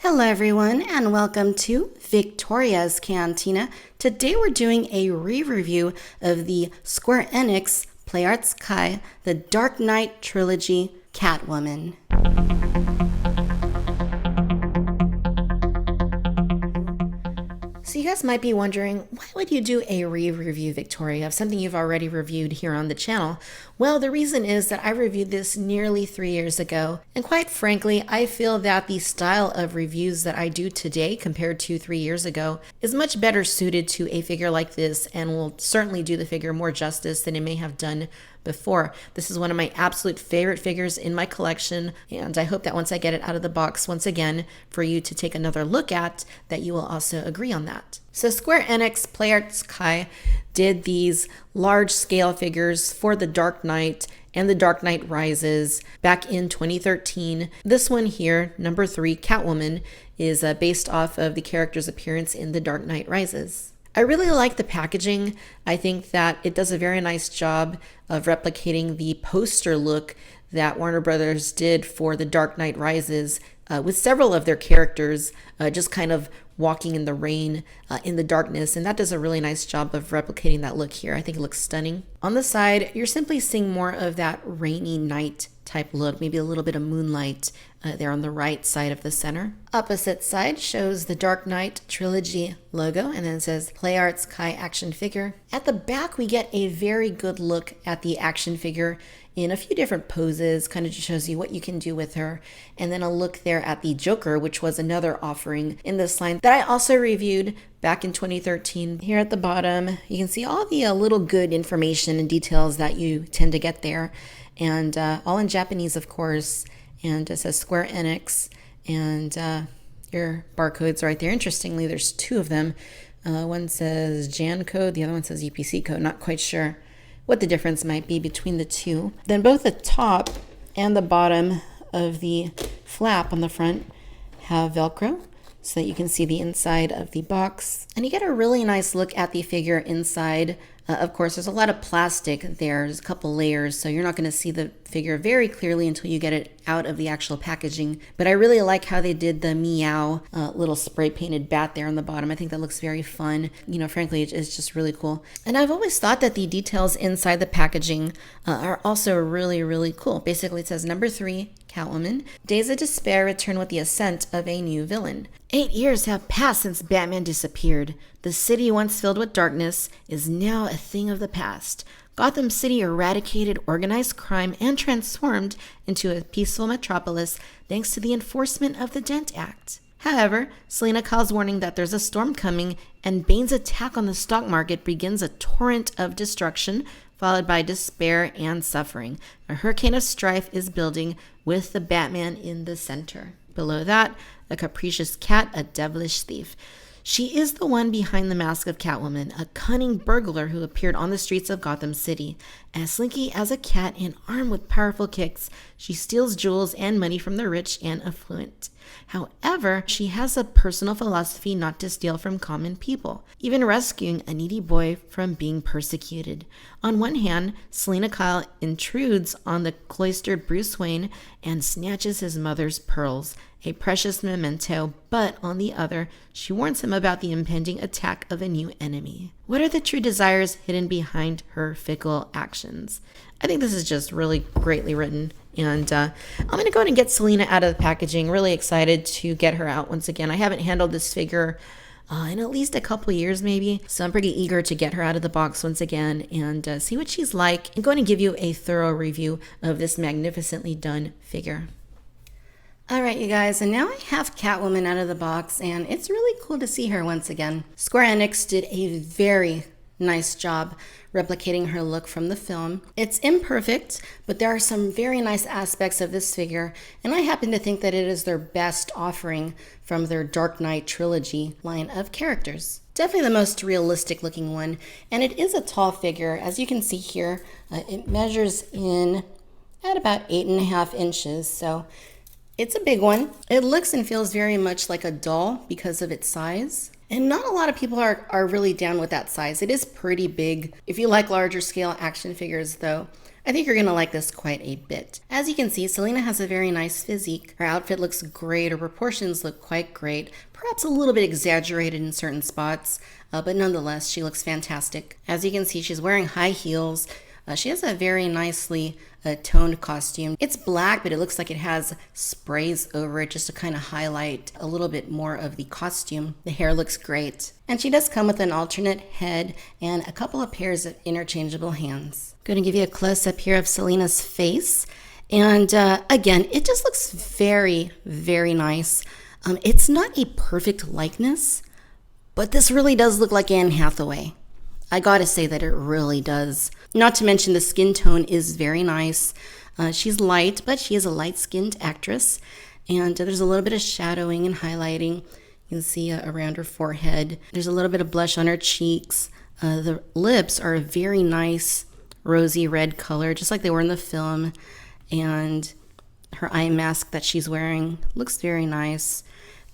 Hello everyone and welcome to Victoria's Cantina. Today we're doing a re-review of the Square Enix PlayArts Kai, the Dark Knight Trilogy Catwoman. So you guys might be wondering, why would you do a re-review, Victoria, of something you've already reviewed here on the channel? Well, the reason is that I reviewed this nearly 3 years ago, and quite frankly, I feel that the style of reviews that I do today compared to 3 years ago is much better suited to a figure like this and will certainly do the figure more justice than it may have done before. This is one of my absolute favorite figures in my collection, and I hope that once I get it out of the box once again for you to take another look at, that you will also agree on that. So Square Enix PlayArts Kai did these large scale figures for the Dark Knight and the Dark Knight Rises back in 2013. This one here, number 3, Catwoman, is based off of the character's appearance in the Dark Knight Rises. I really like the packaging. I think that it does a very nice job of replicating the poster look that Warner Brothers did for The Dark Knight Rises, with several of their characters just kind of walking in the rain, in the darkness, and that does a really nice job of replicating that look here. I think it looks stunning. On the side, you're simply seeing more of that rainy night type look, maybe a little bit of moonlight there on the right side of the center. Opposite side shows the Dark Knight Trilogy logo, and then it says PlayArts Kai action figure. At the back, we get a very good look at the action figure in a few different poses, kind of just shows you what you can do with her. And then a look there at the Joker, which was another offering in this line that I also reviewed back in 2013. Here at the bottom, you can see all the little good information and details that you tend to get there. And all in Japanese, of course. And it says Square Enix, and your barcodes right there. Interestingly, there's 2 of them. One says Jan code, the other one says UPC code. Not quite sure what the difference might be between the 2. Then both the top and the bottom of the flap on the front have Velcro so that you can see the inside of the box. And you get a really nice look at the figure inside. Of course, there's a lot of plastic there. There's a couple layers, so you're not going to see the figure very clearly until you get it out of the actual packaging. But I really like how they did the meow little spray painted bat there on the bottom. I think that looks very fun. You know, frankly, it's just really cool. And I've always thought that the details inside the packaging are also really, really cool. Basically, it says number 3, Catwoman. Days of despair return with the ascent of a new villain. 8 years have passed since Batman disappeared. The city once filled with darkness is now a thing of the past. Gotham City eradicated organized crime and transformed into a peaceful metropolis thanks to the enforcement of the Dent Act. However, Selina Kyle's warning that there's a storm coming and Bane's attack on the stock market begins a torrent of destruction, followed by despair and suffering. A hurricane of strife is building with the Batman in the center. Below that, a capricious cat, a devilish thief. She is the one behind the mask of Catwoman, a cunning burglar who appeared on the streets of Gotham City. As slinky as a cat and armed with powerful kicks, she steals jewels and money from the rich and affluent. However, she has a personal philosophy not to steal from common people, even rescuing a needy boy from being persecuted. On one hand, Selina Kyle intrudes on the cloistered Bruce Wayne and snatches his mother's pearls, a precious memento, but on the other, she warns him about the impending attack of a new enemy. What are the true desires hidden behind her fickle actions? I think this is just really greatly written. And I'm going to go ahead and get Selina out of the packaging. Really excited to get her out once again. I haven't handled this figure in at least a couple years maybe. So I'm pretty eager to get her out of the box once again and see what she's like. I'm going to give you a thorough review of this magnificently done figure. Alright you guys, and now I have Catwoman out of the box, and it's really cool to see her once again. Square Enix did a very nice job replicating her look from the film. It's imperfect, but there are some very nice aspects of this figure, and I happen to think that it is their best offering from their Dark Knight Trilogy line of characters. Definitely the most realistic looking one, and it is a tall figure. As you can see here, it measures in at about 8.5 inches, so it's a big one. It looks and feels very much like a doll because of its size. And not a lot of people are really down with that size. It is pretty big. If you like larger scale action figures though, I think you're going to like this quite a bit. As you can see, Selina has a very nice physique. Her outfit looks great. Her proportions look quite great. Perhaps a little bit exaggerated in certain spots, but nonetheless, she looks fantastic. As you can see, she's wearing high heels. She has a very nicely toned costume. It's black, but it looks like it has sprays over it just to kind of highlight a little bit more of the costume. The hair looks great. And she does come with an alternate head and a couple of pairs of interchangeable hands. Going to give you a close-up here of Selina's face. And again, it just looks very, very nice. It's not a perfect likeness, but this really does look like Anne Hathaway. I gotta say that it really does. Not to mention the skin tone is very nice. She's light, but she is a light-skinned actress. And there's a little bit of shadowing and highlighting. You can see around her forehead. There's a little bit of blush on her cheeks. The lips are a very nice rosy red color, just like they were in the film. And her eye mask that she's wearing looks very nice.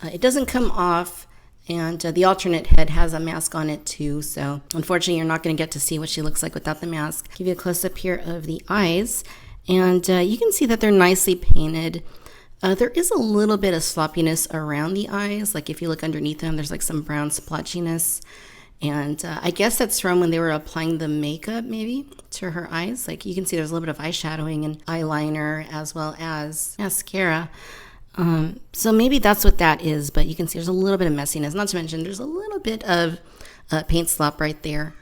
It doesn't come off. And the alternate head has a mask on it too, so unfortunately you're not going to get to see what she looks like without the mask. Give you a close-up here of the eyes, and you can see that they're nicely painted. There is a little bit of sloppiness around the eyes, like if you look underneath them, there's like some brown splotchiness. And I guess that's from when they were applying the makeup maybe to her eyes. Like you can see there's a little bit of eyeshadowing and eyeliner as well as mascara. So maybe that's what that is, but you can see there's a little bit of messiness. Not to mention there's a little bit of paint slop right there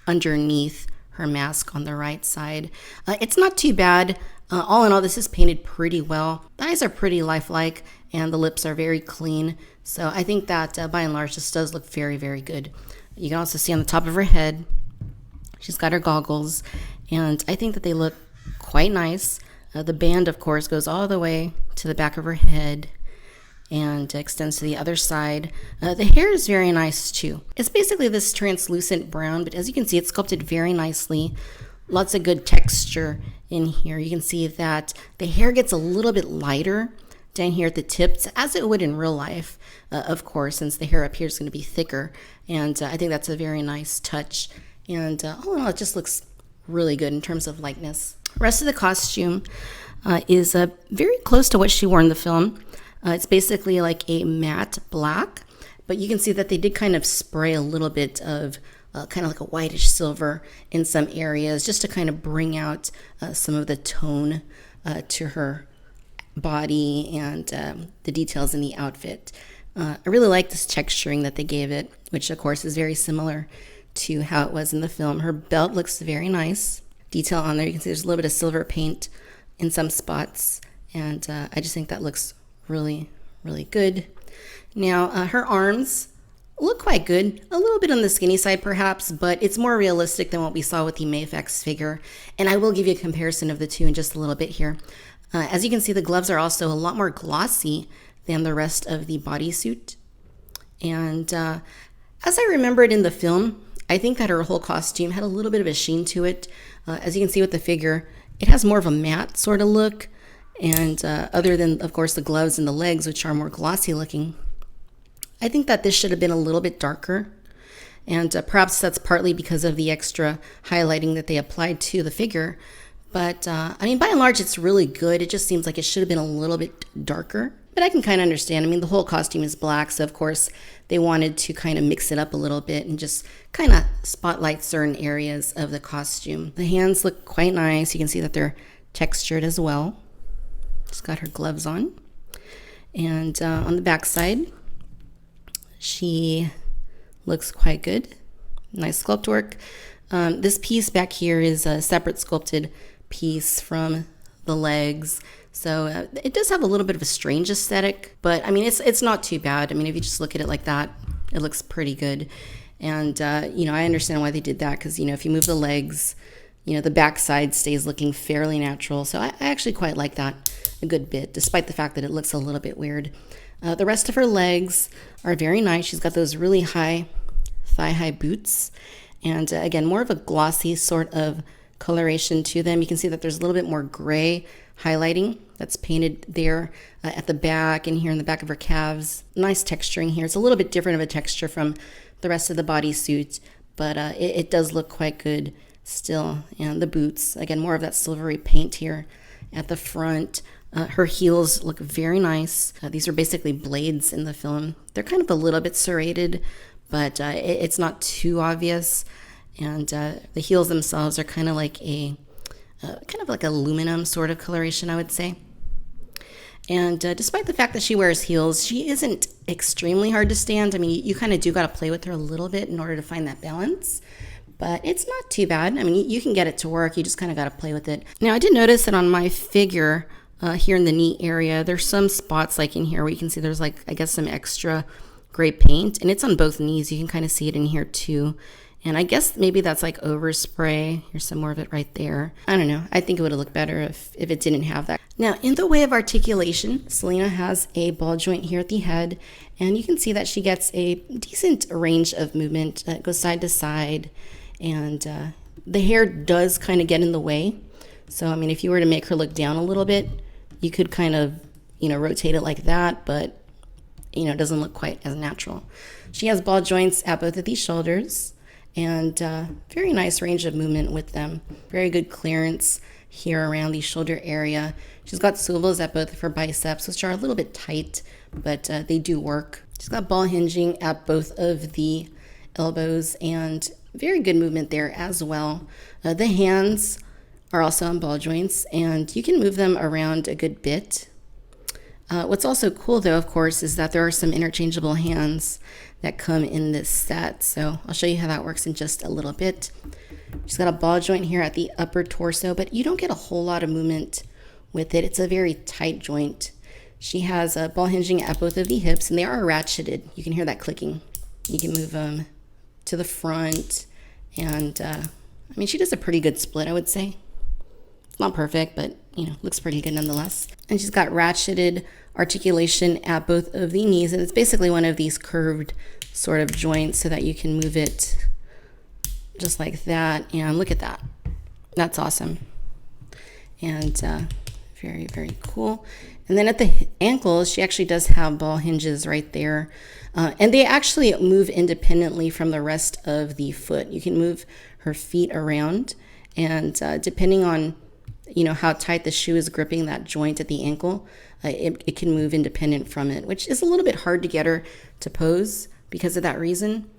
underneath her mask on the right side. It's not too bad. All in all, this is painted pretty well. The eyes are pretty lifelike and the lips are very clean. So I think that by and large, this does look very, very good. You can also see on the top of her head, she's got her goggles, and I think that they look quite nice. The band, of course, goes all the way to the back of her head and extends to the other side. The hair is very nice too. It's basically this translucent brown, but as you can see, it's sculpted very nicely. Lots of good texture in here. You can see that the hair gets a little bit lighter down here at the tips, as it would in real life, of course, since the hair up here is going to be thicker. And I think that's a very nice touch. And all in all, it just looks really good in terms of likeness. Rest of the costume is very close to what she wore in the film. It's basically like a matte black, but you can see that they did kind of spray a little bit of kind of like a whitish silver in some areas just to kind of bring out some of the tone to her body and the details in the outfit. I really like this texturing that they gave it, which of course is very similar to how it was in the film. Her belt looks very nice. Detail on there, you can see there's a little bit of silver paint in some spots, and I just think that looks really, really good. Now, her arms look quite good, a little bit on the skinny side perhaps, but it's more realistic than what we saw with the Mayfax figure, and I will give you a comparison of the two in just a little bit here. As you can see, the gloves are also a lot more glossy than the rest of the bodysuit, and as I remember it in the film, I think that her whole costume had a little bit of a sheen to it. As you can see with the figure, it has more of a matte sort of look. And other than, of course, the gloves and the legs, which are more glossy looking, I think that this should have been a little bit darker. And perhaps that's partly because of the extra highlighting that they applied to the figure. But, I mean, by and large, it's really good. It just seems like it should have been a little bit darker. But I can kind of understand. I mean, the whole costume is black, so of course they wanted to kind of mix it up a little bit and just kind of spotlight certain areas of the costume. The hands look quite nice. You can see that they're textured as well. She's got her gloves on. And on the back side, she looks quite good. Nice sculpt work. This piece back here is a separate sculpted piece from the legs. So it does have a little bit of a strange aesthetic, but I mean, it's not too bad. I mean, if you just look at it like that, it looks pretty good. And, you know, I understand why they did that because, you know, if you move the legs, you know, the backside stays looking fairly natural. So I actually quite like that a good bit, despite the fact that it looks a little bit weird. The rest of her legs are very nice. She's got those really high thigh-high boots. And again, more of a glossy sort of coloration to them. You can see that there's a little bit more gray highlighting that's painted there at the back and here in the back of her calves. Nice texturing here. It's a little bit different of a texture from the rest of the bodysuit, but it does look quite good still. And the boots, again, more of that silvery paint here at the front. Her heels look very nice. These are basically blades in the film. They're kind of a little bit serrated, but it's not too obvious. And the heels themselves are kind of like a aluminum sort of coloration, I would say. And despite the fact that she wears heels, she isn't extremely hard to stand. I mean, you kind of do got to play with her a little bit in order to find that balance. But it's not too bad. I mean, you can get it to work. You just kind of got to play with it. Now, I did notice that on my figure here in the knee area, there's some spots like in here where you can see there's like, I guess, some extra gray paint. And it's on both knees. You can kind of see it in here too. And I guess maybe that's like overspray. Here's some more of it right there. I don't know. I think it would have looked better if it didn't have that. Now, in the way of articulation, Selina has a ball joint here at the head. And you can see that she gets a decent range of movement. It goes side to side. And the hair does kind of get in the way. So, I mean, if you were to make her look down a little bit, you could kind of, rotate it like that. But, it doesn't look quite as natural. She has ball joints at both of these shoulders. And very nice range of movement with them. Very good clearance here around the shoulder area. She's got swivels at both of her biceps, which are a little bit tight, but they do work. She's got ball hinging at both of the elbows and very good movement there as well. The hands are also on ball joints, and you can move them around a good bit. What's also cool, though, of course, is that there are some interchangeable hands that come in this set. So I'll show you how that works in just a little bit. She's got a ball joint here at the upper torso, but you don't get a whole lot of movement with it. It's a very tight joint. She has a ball hinging at both of the hips, and they are ratcheted. You can hear that clicking. You can move them to the front, and she does a pretty good split, I would say. It's not perfect, but looks pretty good nonetheless. And she's got ratcheted articulation at both of the knees, and it's basically one of these curved sort of joints so that you can move it just like that. And look at that. That's awesome. And very, very cool. And then at the ankles, she actually does have ball hinges right there. And they actually move independently from the rest of the foot. You can move her feet around, and depending on how tight the shoe is gripping that joint at the ankle, it can move independent from it, which is a little bit hard to get her to pose because of that reason.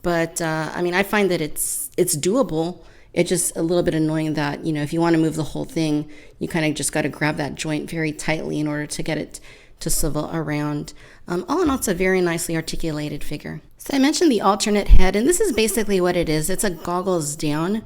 But I find that it's doable. It's just a little bit annoying that, if you want to move the whole thing, you kind of just got to grab that joint very tightly in order to get it to swivel around. All in all, it's a very nicely articulated figure. So I mentioned the alternate head, and this is basically what it is. It's a goggles down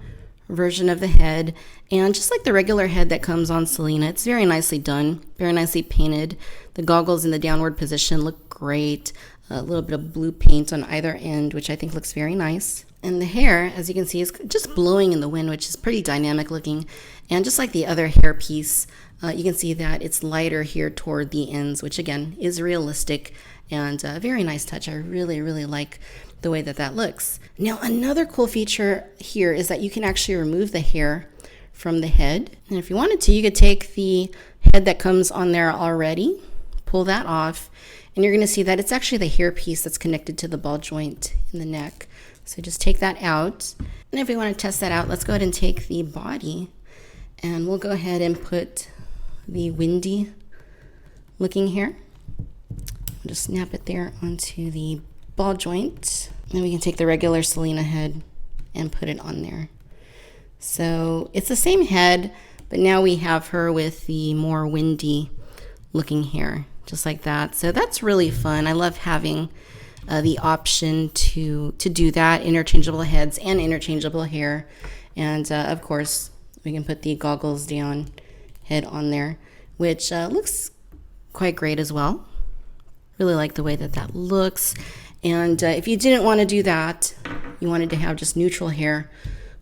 version of the head, and just like the regular head that comes on Selina, it's very nicely done, very nicely painted. The goggles in the downward position look great. A little bit of blue paint on either end, which I think looks very nice. And the hair, as you can see, is just blowing in the wind, which is pretty dynamic looking. And just like the other hair piece, you can see that it's lighter here toward the ends, which again is realistic and a very nice touch. I really, really like the way that looks. Now, another cool feature here is that you can actually remove the hair from the head. And if you wanted to, you could take the head that comes on there already, pull that off, and you're going to see that it's actually the hair piece that's connected to the ball joint in the neck. So just take that out. And if we want to test that out, let's go ahead and take the body, and we'll go ahead and put the windy looking hair. I'll just snap it there onto the ball joint. Then we can take the regular Selina head and put it on there. So it's the same head, but now we have her with the more windy looking hair, just like that. So that's really fun. I love having the option to do that, interchangeable heads and interchangeable hair. And of course, we can put the goggles down head on there, which looks quite great as well. Really like the way that looks. And if you didn't want to do that, you wanted to have just neutral hair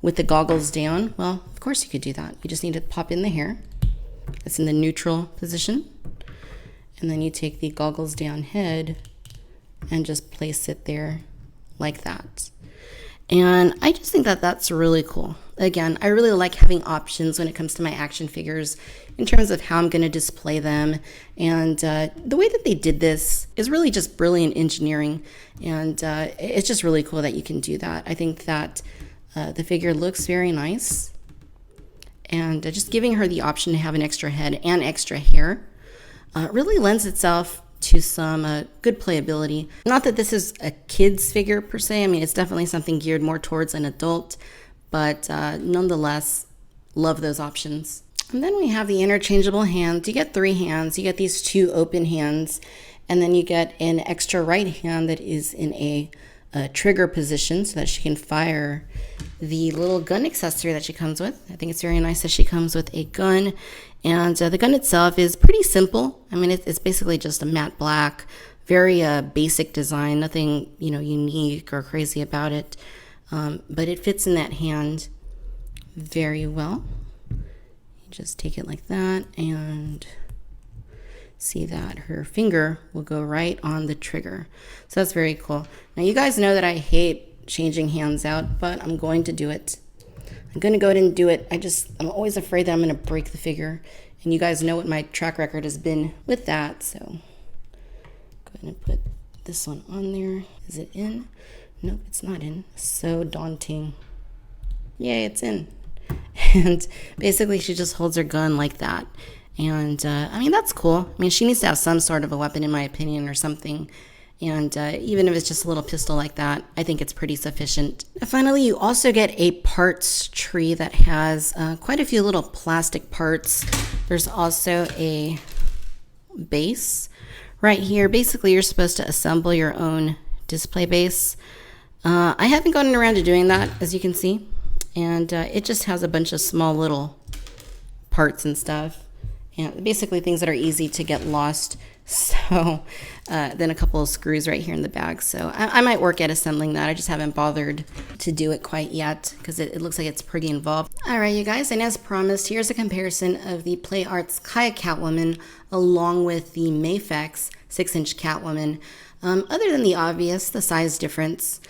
with the goggles down, well, of course you could do that. You just need to pop in the hair. It's in the neutral position. And then you take the goggles down head and just place it there like that. And I just think that that's really cool. Again, I really like having options when it comes to my action figures in terms of how I'm going to display them. And the way that they did this is really just brilliant engineering. And it's just really cool that you can do that. I think that The figure looks very nice. And just giving her the option to have an extra head and extra hair really lends itself to some good playability. Not that this is a kid's figure per se. I mean, it's definitely something geared more towards an adult, but nonetheless, love those options. And then we have the interchangeable hands. You get 3 hands. You get these 2 open hands, and then you get an extra right hand that is in a trigger position so that she can fire the little gun accessory that she comes with. I think it's very nice that she comes with a gun, and the gun itself is pretty simple. I mean, it's basically just a matte black, very basic design, nothing unique or crazy about it, but it fits in that hand very well. You just take it like that and see that her finger will go right on the trigger. So that's very cool. Now you guys know that I hate changing hands out, but I'm going to do it. I'm going to go ahead and do it. I'm always afraid that I'm going to break the figure. And you guys know what my track record has been with that. So go ahead and put this one on there. Is it in? Nope, it's not in. So daunting. Yay, it's in. And basically she just holds her gun like that. And I mean, that's cool. I mean, she needs to have some sort of a weapon, in my opinion, or something. And even if it's just a little pistol like that, I think it's pretty sufficient. And finally, you also get a parts tree that has quite a few little plastic parts. There's also a base right here. Basically, you're supposed to assemble your own display base. I haven't gotten around to doing that, as you can see. And it just has a bunch of small little parts and stuff. And basically things that are easy to get lost. So then a couple of screws right here in the bag. So I might work at assembling that. I just haven't bothered to do it quite yet because it looks like it's pretty involved. All right, you guys, and as promised, here's a comparison of the Play Arts Kyle Catwoman along with the Mafex 6-inch Catwoman. Other than the obvious, the size difference,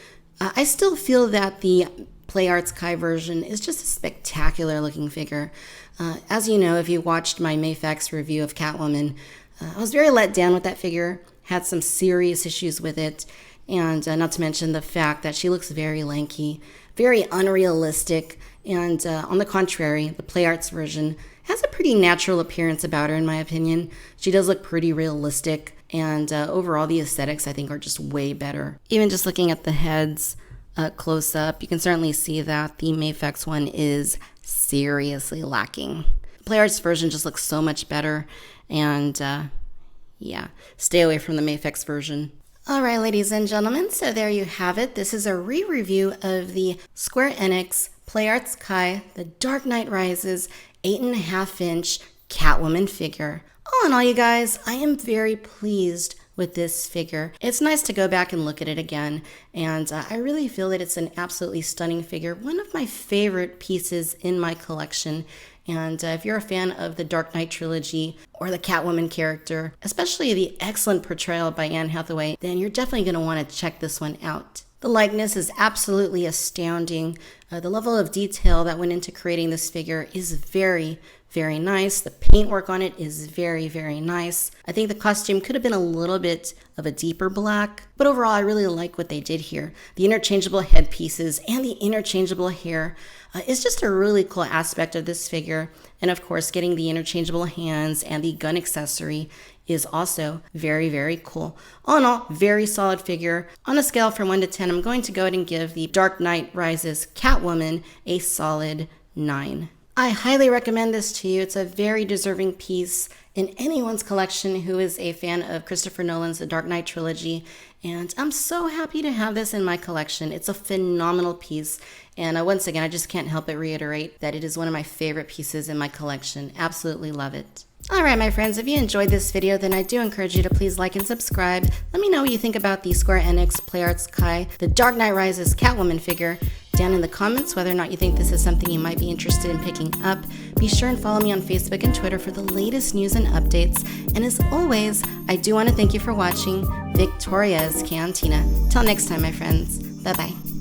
I still feel that the Play Arts Kai version is just a spectacular looking figure. As you know, if you watched my Mafex review of Catwoman, I was very let down with that figure, had some serious issues with it, and not to mention the fact that she looks very lanky, very unrealistic, and on the contrary, the Play Arts version has a pretty natural appearance about her, in my opinion. She does look pretty realistic, and overall the aesthetics I think are just way better. Even just looking at the heads close up, you can certainly see that the Mafex one is seriously lacking. Play Arts version just looks so much better, and yeah, stay away from the Mafex version. All right, ladies and gentlemen, so there you have it. This is a re-review of the Square Enix Play Arts Kai, The Dark Knight Rises 8.5-inch Catwoman figure. All in all, you guys, I am very pleased with this figure. It's nice to go back and look at it again, and I really feel that it's an absolutely stunning figure, one of my favorite pieces in my collection. And if you're a fan of the Dark Knight trilogy or the Catwoman character, especially the excellent portrayal by Anne Hathaway, then you're definitely going to want to check this one out. The likeness is absolutely astounding. The level of detail that went into creating this figure is very, very nice. The paintwork on it is very, very nice. I think the costume could have been a little bit of a deeper black, but overall I really like what they did here. The interchangeable headpieces and the interchangeable hair is just a really cool aspect of this figure. And of course, getting the interchangeable hands and the gun accessory is also very, very cool. All in all, very solid figure. On a scale from 1 to 10, I'm going to go ahead and give the Dark Knight Rises Catwoman a solid 9. I highly recommend this to you. It's a very deserving piece in anyone's collection who is a fan of Christopher Nolan's The Dark Knight trilogy. And I'm so happy to have this in my collection. It's a phenomenal piece. And once again, I just can't help but reiterate that it is one of my favorite pieces in my collection. Absolutely love it. Alright, my friends, if you enjoyed this video, then I do encourage you to please like and subscribe. Let me know what you think about the Square Enix Play Arts Kai, The Dark Knight Rises Catwoman figure, down in the comments, whether or not you think this is something you might be interested in picking up. Be sure and follow me on Facebook and Twitter for the latest news and updates. And as always, I do want to thank you for watching Victoria's Cantina. Till next time, my friends. Bye-bye.